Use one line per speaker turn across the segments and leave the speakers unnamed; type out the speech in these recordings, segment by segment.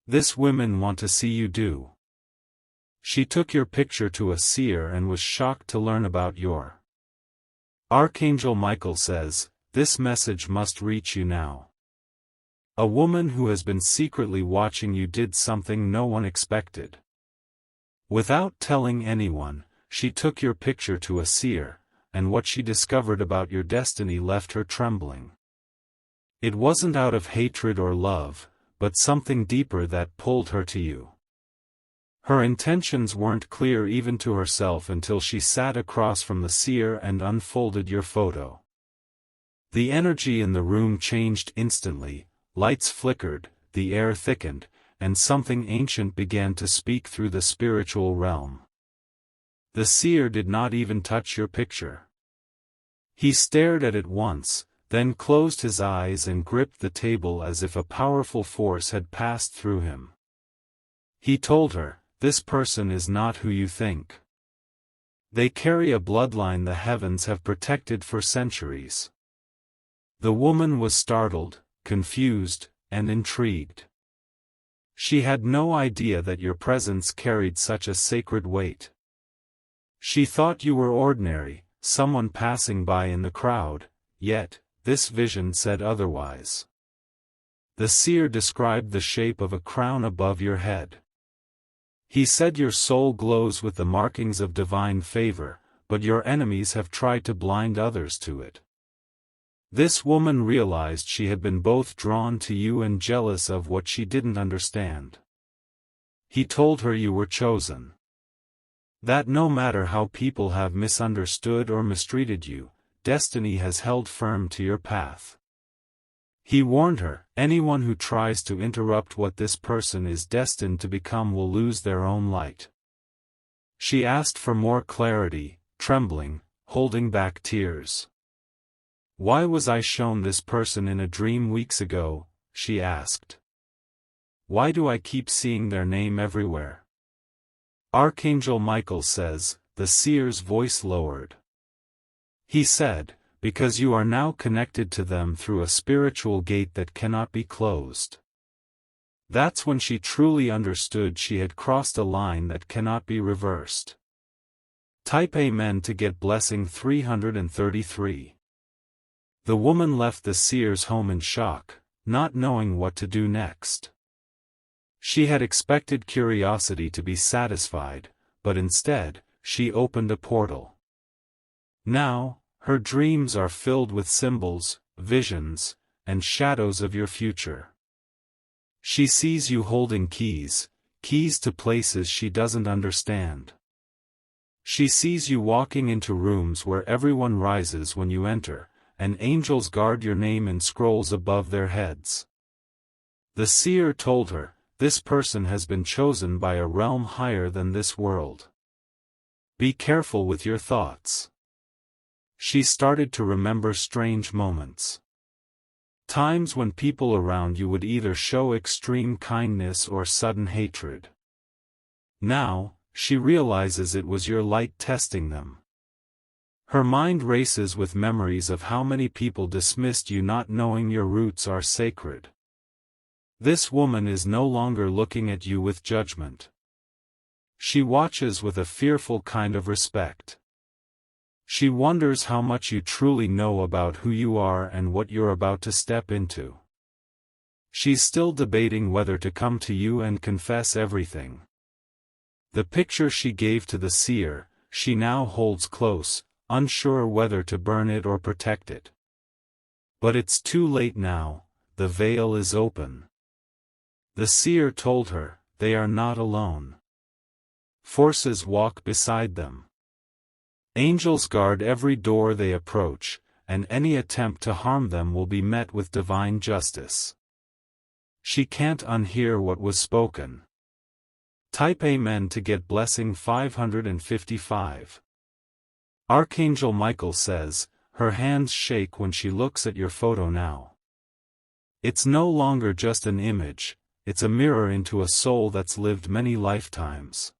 This women want to see you do. She took your picture to a seer and was shocked to learn about your. Archangel Michael says, this message must reach you now. A woman who has been secretly watching you did something no one expected. Without telling anyone, she took your picture to a seer, and what she discovered about your destiny left her trembling. It wasn't out of hatred or love, but something deeper that pulled her to you. Her intentions weren't clear even to herself until she sat across from the seer and unfolded your photo. The energy in the room changed instantly, lights flickered, the air thickened, and something ancient began to speak through the spiritual realm. The seer did not even touch your picture. He stared at it once, then closed his eyes and gripped the table as if a powerful force had passed through him. He told her, this person is not who you think. They carry a bloodline the heavens have protected for centuries. The woman was startled, confused, and intrigued. She had no idea that your presence carried such a sacred weight. She thought you were ordinary, someone passing by in the crowd, yet, this vision said otherwise. The seer described the shape of a crown above your head. He said your soul glows with the markings of divine favor, but your enemies have tried to blind others to it. This woman realized she had been both drawn to you and jealous of what she didn't understand. He told her you were chosen. That no matter how people have misunderstood or mistreated you, destiny has held firm to your path. He warned her, anyone who tries to interrupt what this person is destined to become will lose their own light. She asked for more clarity, trembling, holding back tears. Why was I shown this person in a dream weeks ago? She asked. Why do I keep seeing their name everywhere? Archangel Michael says, the seer's voice lowered. He said, because you are now connected to them through a spiritual gate that cannot be closed. That's when she truly understood she had crossed a line that cannot be reversed. Type Amen to get blessing 333. The woman left the seer's home in shock, not knowing what to do next. She had expected curiosity to be satisfied, but instead, she opened a portal. Now, her dreams are filled with symbols, visions, and shadows of your future. She sees you holding keys to places she doesn't understand. She sees you walking into rooms where everyone rises when you enter, and angels guard your name in scrolls above their heads. The seer told her, this person has been chosen by a realm higher than this world. Be careful with your thoughts. She started to remember strange moments. Times when people around you would either show extreme kindness or sudden hatred. Now, she realizes it was your light testing them. Her mind races with memories of how many people dismissed you not knowing your roots are sacred. This woman is no longer looking at you with judgment. She watches with a fearful kind of respect. She wonders how much you truly know about who you are and what you're about to step into. She's still debating whether to come to you and confess everything. The picture she gave to the seer, she now holds close, unsure whether to burn it or protect it. But it's too late now, the veil is open. The seer told her, they are not alone. Forces walk beside them. Angels guard every door they approach, and any attempt to harm them will be met with divine justice. She can't unhear what was spoken. Type Amen to get blessing 555. Archangel Michael says, her hands shake when she looks at your photo now. It's no longer just an image, it's a mirror into a soul that's lived many lifetimes.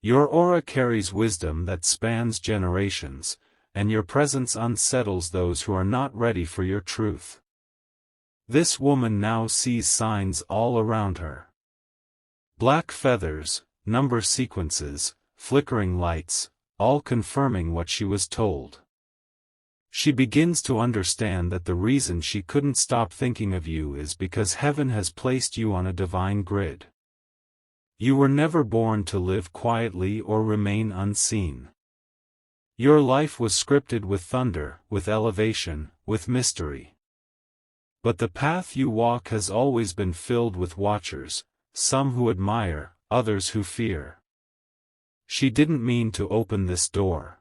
Your aura carries wisdom that spans generations, and your presence unsettles those who are not ready for your truth. This woman now sees signs all around her. Black feathers, number sequences, flickering lights, all confirming what she was told. She begins to understand that the reason she couldn't stop thinking of you is because heaven has placed you on a divine grid. You were never born to live quietly or remain unseen. Your life was scripted with thunder, with elevation, with mystery. But the path you walk has always been filled with watchers, some who admire, others who fear. She didn't mean to open this door.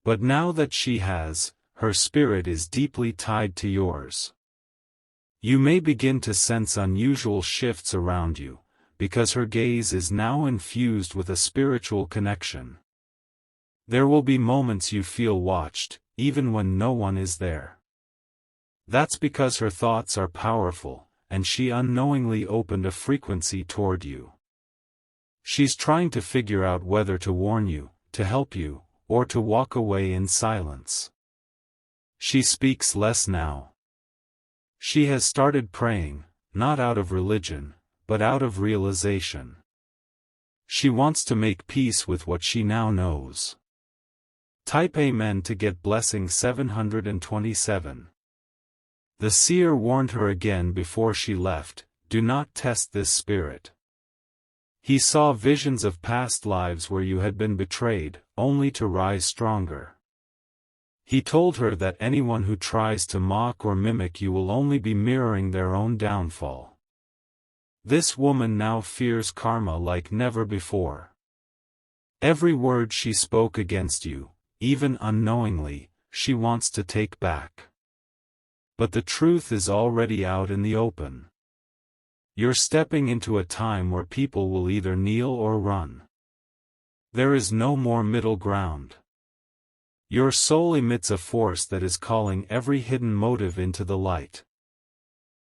But now that she has, her spirit is deeply tied to yours. You may begin to sense unusual shifts around you, because her gaze is now infused with a spiritual connection. There will be moments you feel watched, even when no one is there. That's because her thoughts are powerful, and she unknowingly opened a frequency toward you. She's trying to figure out whether to warn you, to help you, or to walk away in silence. She speaks less now. She has started praying, not out of religion, but out of realization. She wants to make peace with what she now knows. Type Amen to get blessing 727. The seer warned her again before she left, do not test this spirit. He saw visions of past lives where you had been betrayed, only to rise stronger. He told her that anyone who tries to mock or mimic you will only be mirroring their own downfall. This woman now fears karma like never before. Every word she spoke against you, even unknowingly, she wants to take back. But the truth is already out in the open. You're stepping into a time where people will either kneel or run. There is no more middle ground. Your soul emits a force that is calling every hidden motive into the light.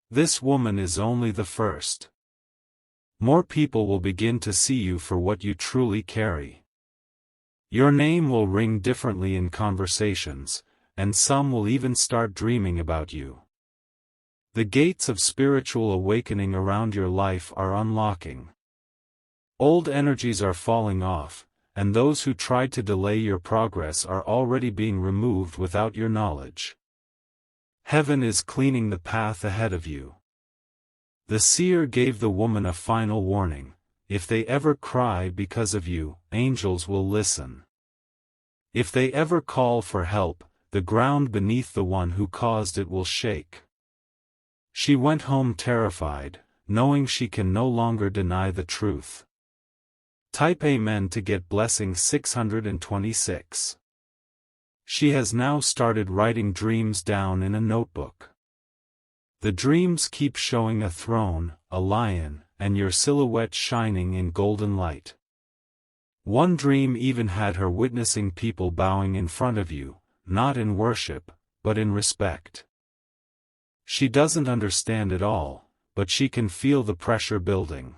This woman is only the first. More people will begin to see you for what you truly carry. Your name will ring differently in conversations, and some will even start dreaming about you. The gates of spiritual awakening around your life are unlocking. Old energies are falling off, and those who tried to delay your progress are already being removed without your knowledge. Heaven is cleaning the path ahead of you. The seer gave the woman a final warning: if they ever cry because of you, angels will listen. If they ever call for help, the ground beneath the one who caused it will shake. She went home terrified, knowing she can no longer deny the truth. Type Amen to get blessing 626. She has now started writing dreams down in a notebook. The dreams keep showing a throne, a lion, and your silhouette shining in golden light. One dream even had her witnessing people bowing in front of you, not in worship, but in respect. She doesn't understand it all, but she can feel the pressure building.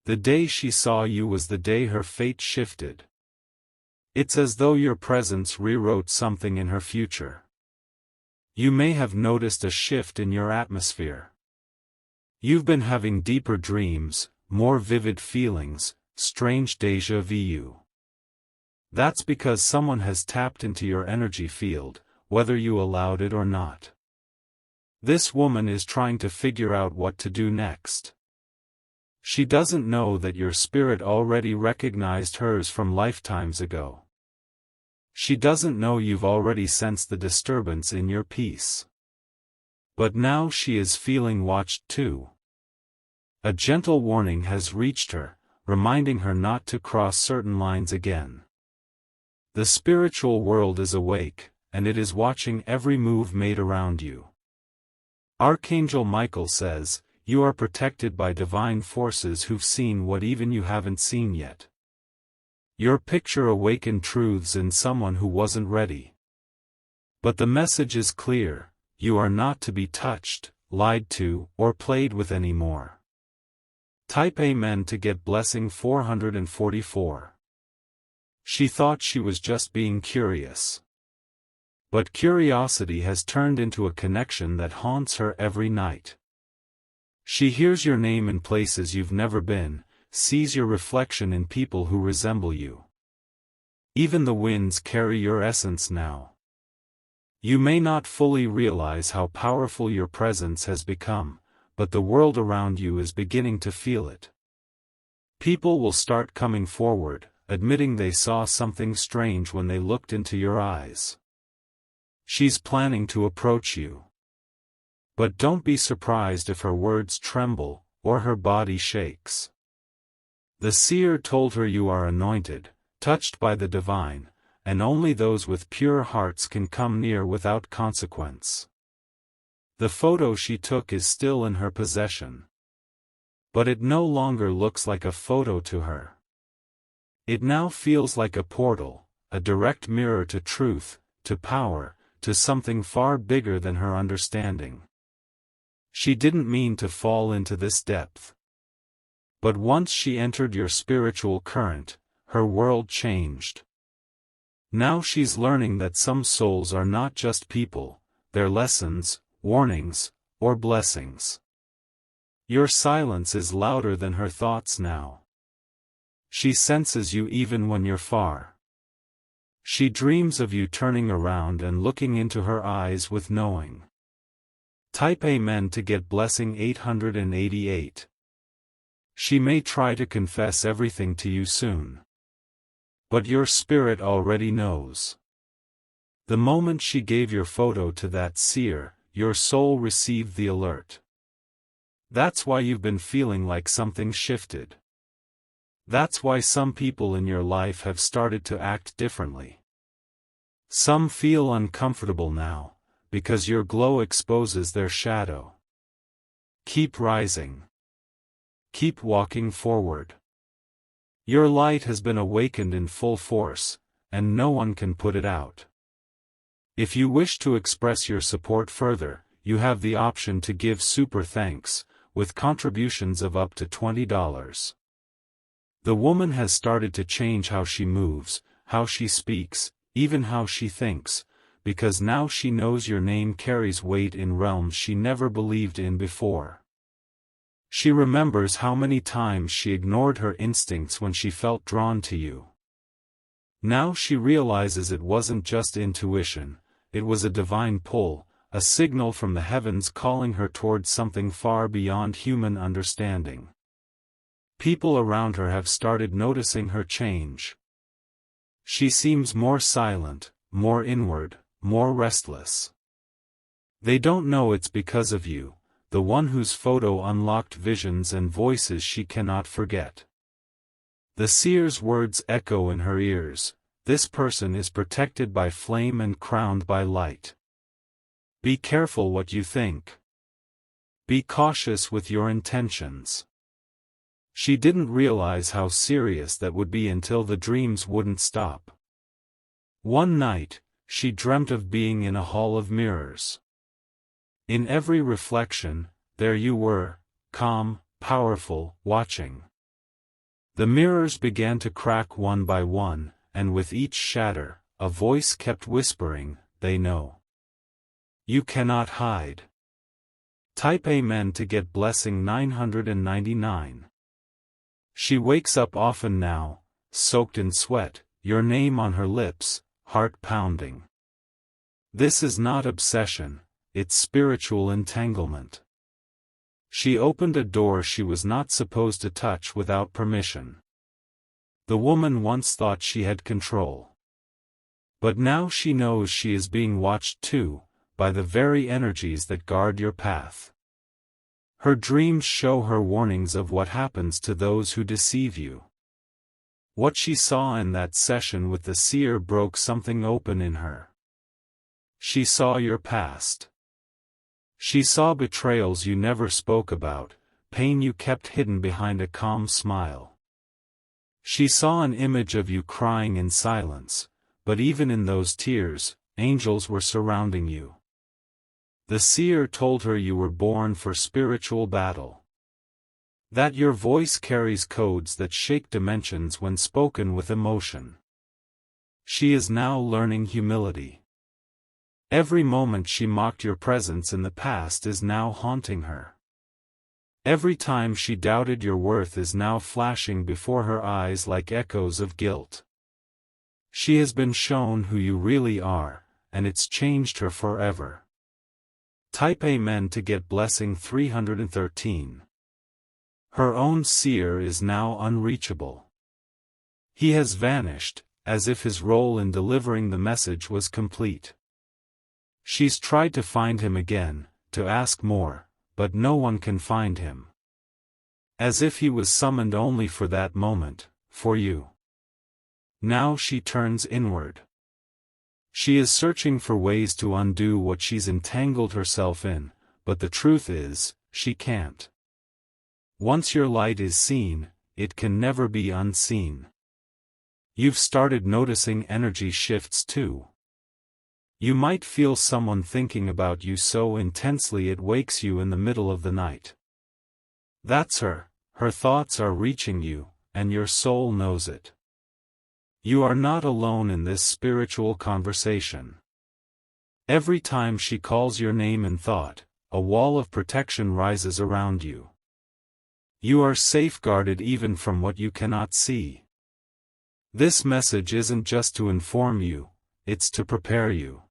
The day she saw you was the day her fate shifted. It's as though your presence rewrote something in her future. You may have noticed a shift in your atmosphere. You've been having deeper dreams, more vivid feelings, strange déjà vu. That's because someone has tapped into your energy field, whether you allowed it or not. This woman is trying to figure out what to do next. She doesn't know that your spirit already recognized hers from lifetimes ago. She doesn't know you've already sensed the disturbance in your peace. But now she is feeling watched too. A gentle warning has reached her, reminding her not to cross certain lines again. The spiritual world is awake, and it is watching every move made around you. Archangel Michael says, you are protected by divine forces who've seen what even you haven't seen yet. Your picture awakened truths in someone who wasn't ready. But the message is clear: you are not to be touched, lied to, or played with anymore. Type Amen to get blessing 444. She thought she was just being curious. But curiosity has turned into a connection that haunts her every night. She hears your name in places you've never been, sees your reflection in people who resemble you. Even the winds carry your essence now. You may not fully realize how powerful your presence has become, but the world around you is beginning to feel it. People will start coming forward, admitting they saw something strange when they looked into your eyes. She's planning to approach you. But don't be surprised if her words tremble, or her body shakes. The seer told her you are anointed, touched by the divine, and only those with pure hearts can come near without consequence. The photo she took is still in her possession. But it no longer looks like a photo to her. It now feels like a portal, a direct mirror to truth, to power, to something far bigger than her understanding. She didn't mean to fall into this depth. But once she entered your spiritual current, her world changed. Now she's learning that some souls are not just people, they're lessons, warnings, or blessings. Your silence is louder than her thoughts now. She senses you even when you're far. She dreams of you turning around and looking into her eyes with knowing. Type Amen to get blessing 888. She may try to confess everything to you soon. But your spirit already knows. The moment she gave your photo to that seer, your soul received the alert. That's why you've been feeling like something shifted. That's why some people in your life have started to act differently. Some feel uncomfortable now, because your glow exposes their shadow. Keep rising. Keep walking forward. Your light has been awakened in full force, and no one can put it out. If you wish to express your support further, you have the option to give super thanks, with contributions of up to $20. The woman has started to change how she moves, how she speaks, even how she thinks, because now she knows your name carries weight in realms she never believed in before. She remembers how many times she ignored her instincts when she felt drawn to you. Now she realizes it wasn't just intuition, it was a divine pull, a signal from the heavens calling her towards something far beyond human understanding. People around her have started noticing her change. She seems more silent, more inward, more restless. They don't know it's because of you, the one whose photo unlocked visions and voices she cannot forget. The seer's words echo in her ears, this person is protected by flame and crowned by light. Be careful what you think. Be cautious with your intentions. She didn't realize how serious that would be until the dreams wouldn't stop. One night, she dreamt of being in a hall of mirrors. In every reflection, there you were, calm, powerful, watching. The mirrors began to crack one by one, and with each shatter, a voice kept whispering, "They know. You cannot hide." Type Amen to get blessing 999. She wakes up often now, soaked in sweat, your name on her lips, heart pounding. This is not obsession, it's spiritual entanglement. She opened a door she was not supposed to touch without permission. The woman once thought she had control. But now she knows she is being watched too, by the very energies that guard your path. Her dreams show her warnings of what happens to those who deceive you. What she saw in that session with the seer broke something open in her. She saw your past. She saw betrayals you never spoke about, pain you kept hidden behind a calm smile. She saw an image of you crying in silence, but even in those tears, angels were surrounding you. The seer told her you were born for spiritual battle. That your voice carries codes that shake dimensions when spoken with emotion. She is now learning humility. Every moment she mocked your presence in the past is now haunting her. Every time she doubted your worth is now flashing before her eyes like echoes of guilt. She has been shown who you really are, and it's changed her forever. Type Amen to get blessing 313. Her own seer is now unreachable. He has vanished, as if his role in delivering the message was complete. She's tried to find him again, to ask more, but no one can find him. As if he was summoned only for that moment, for you. Now she turns inward. She is searching for ways to undo what she's entangled herself in, but the truth is, she can't. Once your light is seen, it can never be unseen. You've started noticing energy shifts too. You might feel someone thinking about you so intensely it wakes you in the middle of the night. That's her. Her thoughts are reaching you, and your soul knows it. You are not alone in this spiritual conversation. Every time she calls your name in thought, a wall of protection rises around you. You are safeguarded even from what you cannot see. This message isn't just to inform you, it's to prepare you.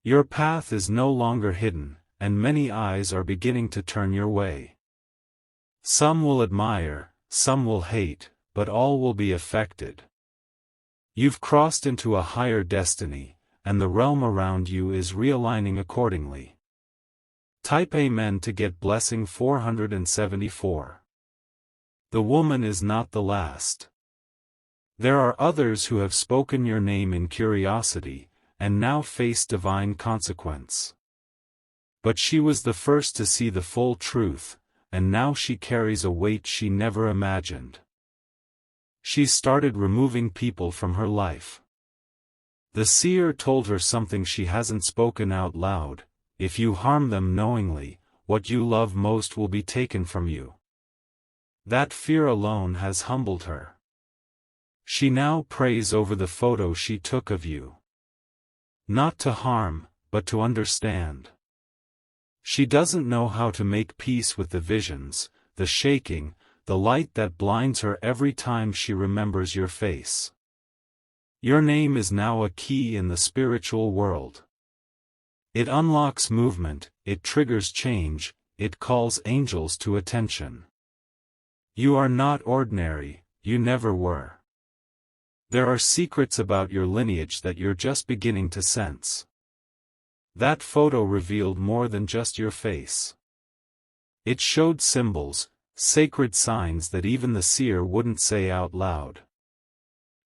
Your path is no longer hidden, and many eyes are beginning to turn your way. Some will admire, some will hate, but all will be affected. You've crossed into a higher destiny, and the realm around you is realigning accordingly. Type Amen to get blessing 474. The woman is not the last. There are others who have spoken your name in curiosity, and now face divine consequence. But she was the first to see the full truth, and now she carries a weight she never imagined. She's started removing people from her life. The seer told her something she hasn't spoken out loud: if you harm them knowingly, what you love most will be taken from you. That fear alone has humbled her. She now prays over the photo she took of you. Not to harm, but to understand. She doesn't know how to make peace with the visions, the shaking, the light that blinds her every time she remembers your face. Your name is now a key in the spiritual world. It unlocks movement, it triggers change, it calls angels to attention. You are not ordinary, you never were. There are secrets about your lineage that you're just beginning to sense. That photo revealed more than just your face. It showed symbols, sacred signs that even the seer wouldn't say out loud.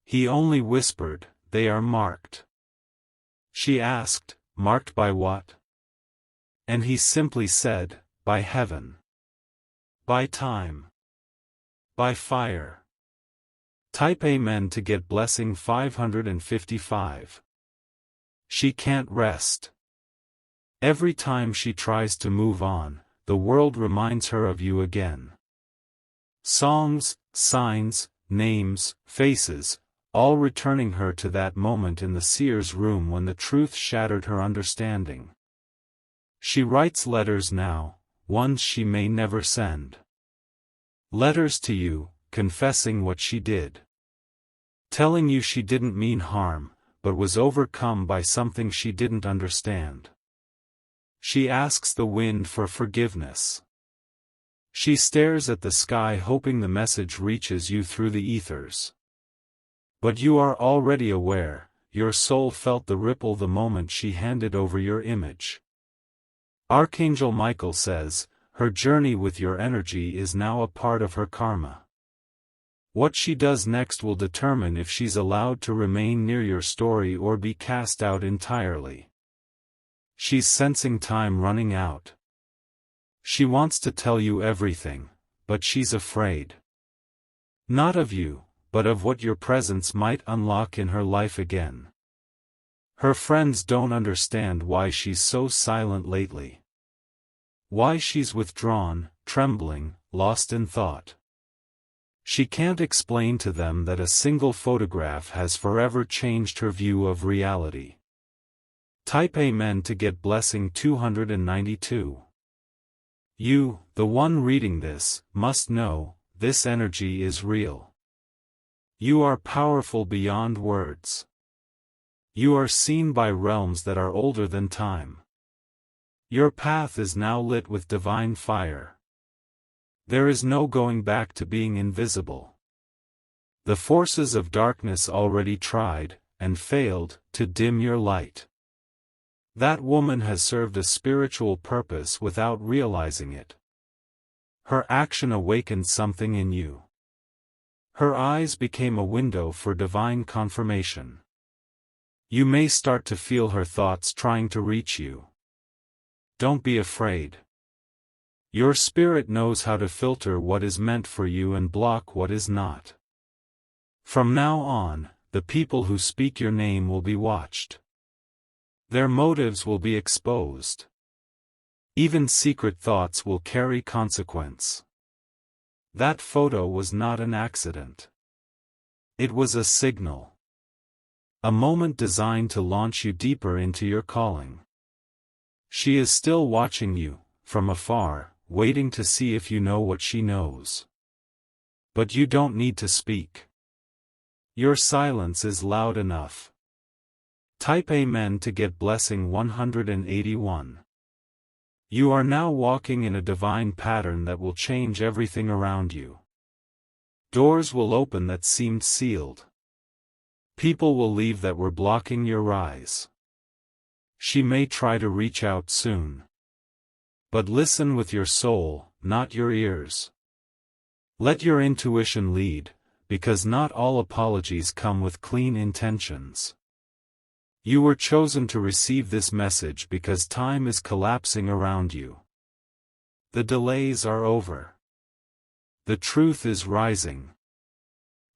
He only whispered, "They are marked." She asked, "Marked by what?" And he simply said, "By heaven. By time. By fire." Type Amen to get blessing 555. She can't rest. Every time she tries to move on, the world reminds her of you again. Songs, signs, names, faces, all returning her to that moment in the seer's room when the truth shattered her understanding. She writes letters now, ones she may never send. Letters to you, confessing what she did. Telling you she didn't mean harm, but was overcome by something she didn't understand. She asks the wind for forgiveness. She stares at the sky hoping the message reaches you through the ethers. But you are already aware, your soul felt the ripple the moment she handed over your image. Archangel Michael says, her journey with your energy is now a part of her karma. What she does next will determine if she's allowed to remain near your story or be cast out entirely. She's sensing time running out. She wants to tell you everything, but she's afraid. Not of you, but of what your presence might unlock in her life again. Her friends don't understand why she's so silent lately. Why she's withdrawn, trembling, lost in thought. She can't explain to them that a single photograph has forever changed her view of reality. Type Amen to get blessing 292. You, The one reading this must know, this energy is real. You are powerful beyond words. You are seen by realms that are older than time. Your path is now lit with divine fire. There is no going back to being invisible. The forces of darkness already tried, and failed, to dim your light. That woman has served a spiritual purpose without realizing it. Her action awakened something in you. Her eyes became a window for divine confirmation. You may start to feel her thoughts trying to reach you. Don't be afraid. Your spirit knows how to filter what is meant for you and block what is not. From now on, the people who speak your name will be watched. Their motives will be exposed. Even secret thoughts will carry consequence. That photo was not an accident. It was a signal. A moment designed to launch you deeper into your calling. She is still watching you, from afar, waiting to see if you know what she knows. But you don't need to speak. Your silence is loud enough. Type Amen to get blessing 181. You are now walking in a divine pattern that will change everything around you. Doors will open that seemed sealed. People will leave that were blocking your rise. She may try to reach out soon. But listen with your soul, not your ears. Let your intuition lead, because not all apologies come with clean intentions. You were chosen to receive this message because time is collapsing around you. The delays are over. The truth is rising.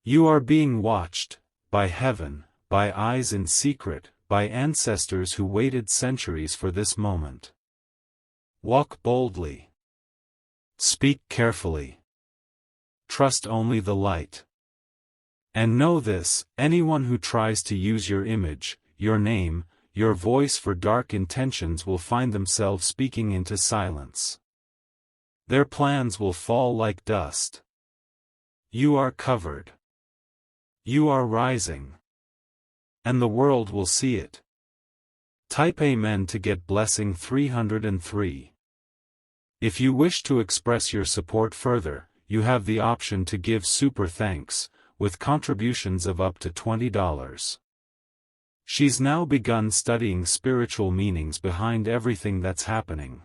You are being watched, by heaven, by eyes in secret, by ancestors who waited centuries for this moment. Walk boldly. Speak carefully. Trust only the light. And know this, anyone who tries to use your image, your name, your voice for dark intentions will find themselves speaking into silence. Their plans will fall like dust. You are covered. You are rising. And the world will see it. Type Amen to get blessing 303. If you wish to express your support further, you have the option to give super thanks, with contributions of up to $20. She's now begun studying spiritual meanings behind everything that's happening.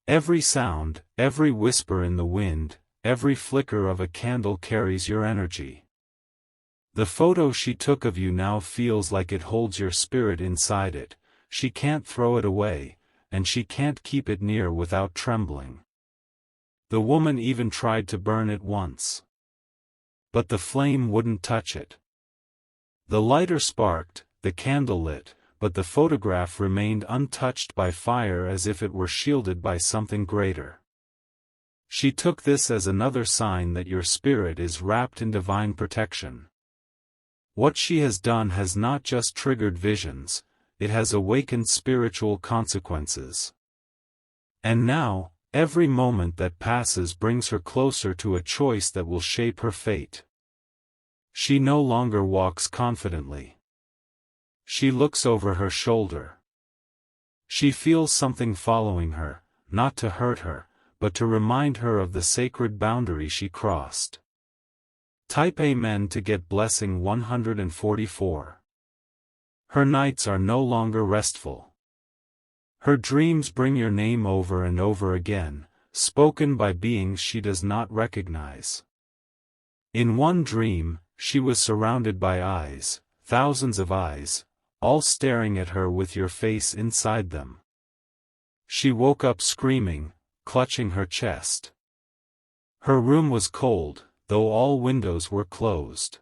Every sound, every whisper in the wind, every flicker of a candle carries your energy. The photo she took of you now feels like it holds your spirit inside it. She can't throw it away, and she can't keep it near without trembling. The woman even tried to burn it once. But the flame wouldn't touch it. The lighter sparked, the candle lit, but the photograph remained untouched by fire as if it were shielded by something greater. She took this as another sign that your spirit is wrapped in divine protection. What she has done has not just triggered visions, it has awakened spiritual consequences. And now, every moment that passes brings her closer to a choice that will shape her fate. She no longer walks confidently. She looks over her shoulder. She feels something following her, not to hurt her, but to remind her of the sacred boundary she crossed. Type Amen to get blessing 144. Her nights are no longer restful. Her dreams bring your name over and over again, spoken by beings she does not recognize. In one dream, she was surrounded by eyes, thousands of eyes, all staring at her with your face inside them. She woke up screaming, clutching her chest. Her room was cold, though all windows were closed.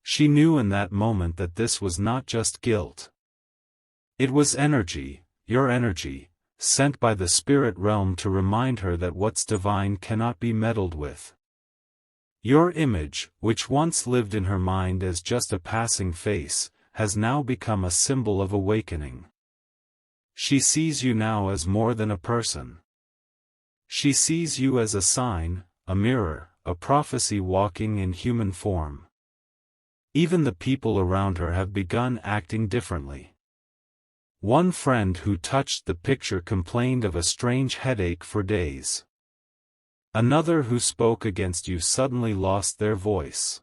She knew in that moment that this was not just guilt. It was energy, your energy, sent by the spirit realm to remind her that what's divine cannot be meddled with. Your image, which once lived in her mind as just a passing face, has now become a symbol of awakening. She sees you now as more than a person. She sees you as a sign, a mirror, a prophecy walking in human form. Even the people around her have begun acting differently. One friend who touched the picture complained of a strange headache for days. Another who spoke against you suddenly lost their voice.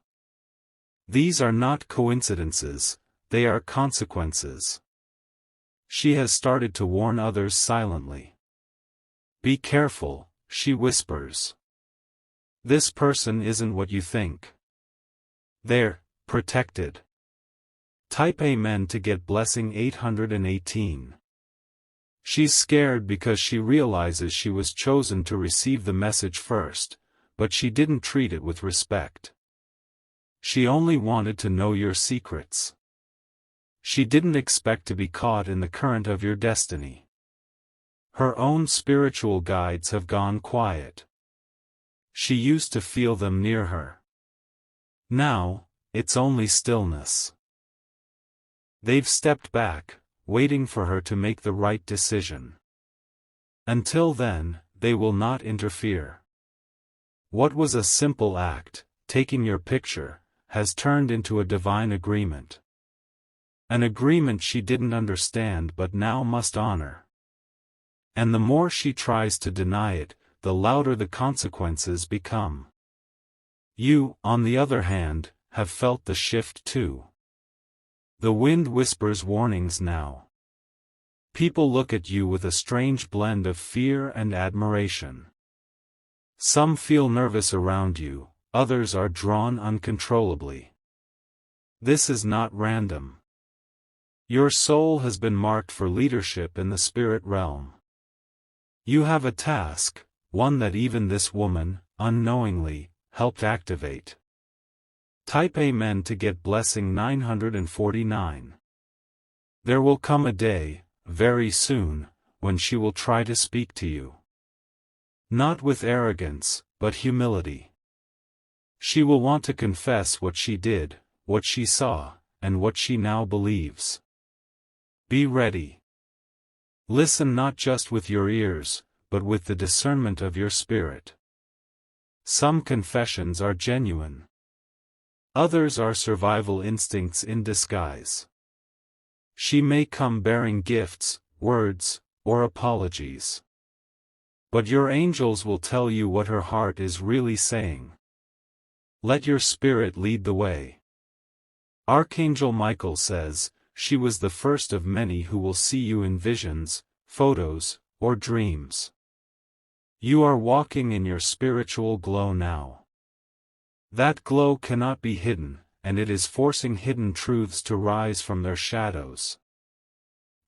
These are not coincidences, they are consequences. She has started to warn others silently. Be careful, she whispers. This person isn't what you think. They're protected. Type Amen to get blessing 818. She's scared because she realizes she was chosen to receive the message first, but she didn't treat it with respect. She only wanted to know your secrets. She didn't expect to be caught in the current of your destiny. Her own spiritual guides have gone quiet. She used to feel them near her. Now, it's only stillness. They've stepped back, waiting for her to make the right decision. Until then, they will not interfere. What was a simple act, taking your picture, has turned into a divine agreement. An agreement she didn't understand but now must honor. And the more she tries to deny it, the louder the consequences become. You, on the other hand, have felt the shift too. The wind whispers warnings now. People look at you with a strange blend of fear and admiration. Some feel nervous around you, others are drawn uncontrollably. This is not random. Your soul has been marked for leadership in the spirit realm. You have a task, one that even this woman, unknowingly, helped activate. Type Amen to get blessing 949. There will come a day, very soon, when she will try to speak to you. Not with arrogance, but humility. She will want to confess what she did, what she saw, and what she now believes. Be ready. Listen not just with your ears, but with the discernment of your spirit. Some confessions are genuine. Others are survival instincts in disguise. She may come bearing gifts, words, or apologies. But your angels will tell you what her heart is really saying. Let your spirit lead the way. Archangel Michael says, she was the first of many who will see you in visions, photos, or dreams. You are walking in your spiritual glow now. That glow cannot be hidden, and it is forcing hidden truths to rise from their shadows.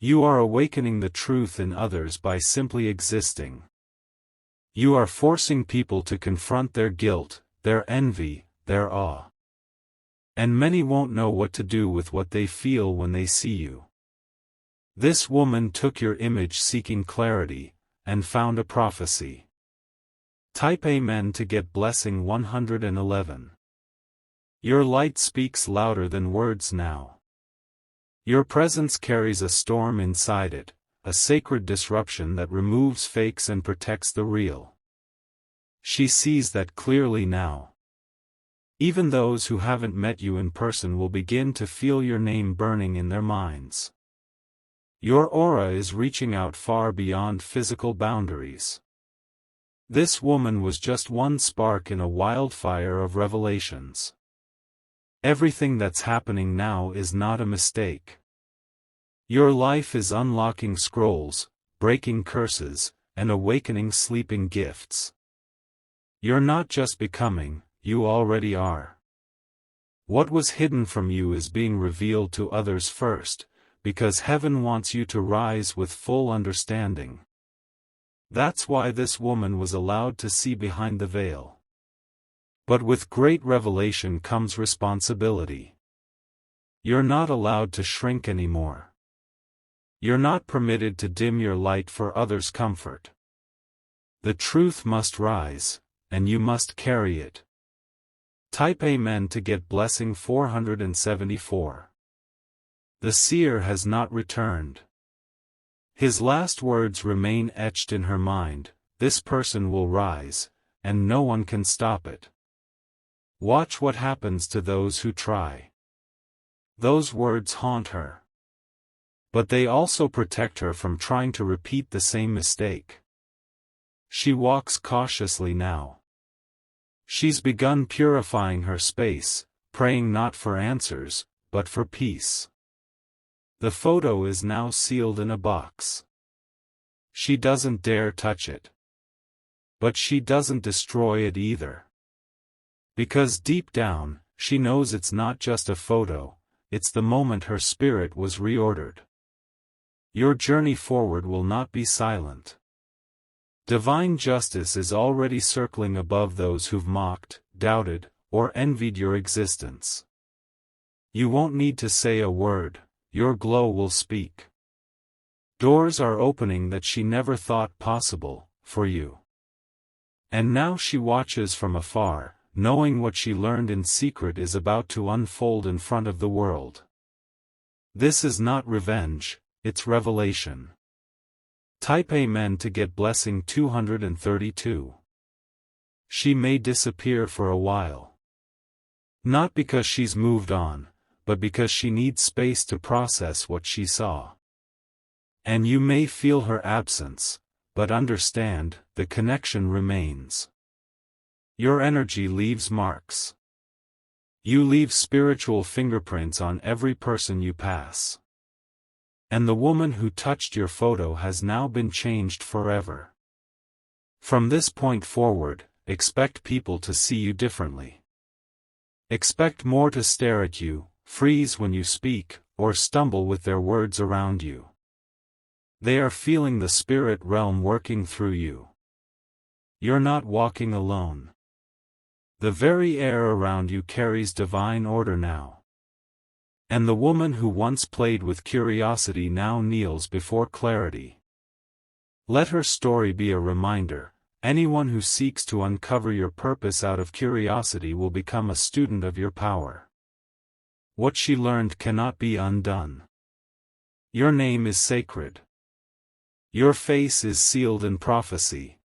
You are awakening the truth in others by simply existing. You are forcing people to confront their guilt, their envy, their awe. And many won't know what to do with what they feel when they see you. This woman took your image seeking clarity, and found a prophecy. Type Amen to get blessing 111. Your light speaks louder than words now. Your presence carries a storm inside it, a sacred disruption that removes fakes and protects the real. She sees that clearly now. Even those who haven't met you in person will begin to feel your name burning in their minds. Your aura is reaching out far beyond physical boundaries. This woman was just one spark in a wildfire of revelations. Everything that's happening now is not a mistake. Your life is unlocking scrolls, breaking curses, and awakening sleeping gifts. You're not just becoming, you already are. What was hidden from you is being revealed to others first, because heaven wants you to rise with full understanding. That's why this woman was allowed to see behind the veil. But with great revelation comes responsibility. You're not allowed to shrink anymore. You're not permitted to dim your light for others' comfort. The truth must rise, and you must carry it. Type Amen to get blessing 474. The seer has not returned. His last words remain etched in her mind, this person will rise, and no one can stop it. Watch what happens to those who try. Those words haunt her. But they also protect her from trying to repeat the same mistake. She walks cautiously now. She's begun purifying her space, praying not for answers, but for peace. The photo is now sealed in a box. She doesn't dare touch it. But she doesn't destroy it either. Because deep down, she knows it's not just a photo, it's the moment her spirit was reordered. Your journey forward will not be silent. Divine justice is already circling above those who've mocked, doubted, or envied your existence. You won't need to say a word, your glow will speak. Doors are opening that she never thought possible, for you. And now she watches from afar, knowing what she learned in secret is about to unfold in front of the world. This is not revenge, it's revelation. Type Amen to get blessing 232. She may disappear for a while. Not because she's moved on, but because she needs space to process what she saw. And you may feel her absence, but understand, the connection remains. Your energy leaves marks. You leave spiritual fingerprints on every person you pass. And the woman who touched your photo has now been changed forever. From this point forward, expect people to see you differently. Expect more to stare at you, freeze when you speak, or stumble with their words around you. They are feeling the spirit realm working through you. You're not walking alone. The very air around you carries divine order now. And the woman who once played with curiosity now kneels before clarity. Let her story be a reminder, anyone who seeks to uncover your purpose out of curiosity will become a student of your power. What she learned cannot be undone. Your name is sacred. Your face is sealed in prophecy.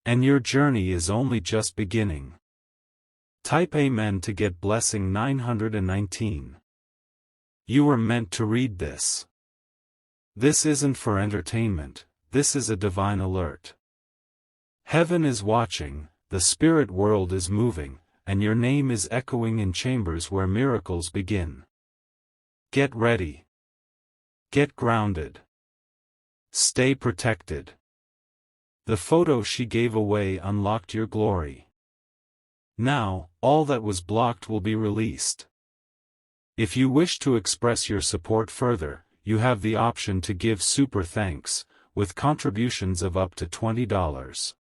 And your journey is only just beginning. Type Amen to get blessing 919. You were meant to read this. This isn't for entertainment, this is a divine alert. Heaven is watching, the spirit world is moving, and your name is echoing in chambers where miracles begin. Get ready. Get grounded. Stay protected. The photo she gave away unlocked your glory. Now, all that was blocked will be released. If you wish to express your support further, you have the option to give super thanks, with contributions of up to $20.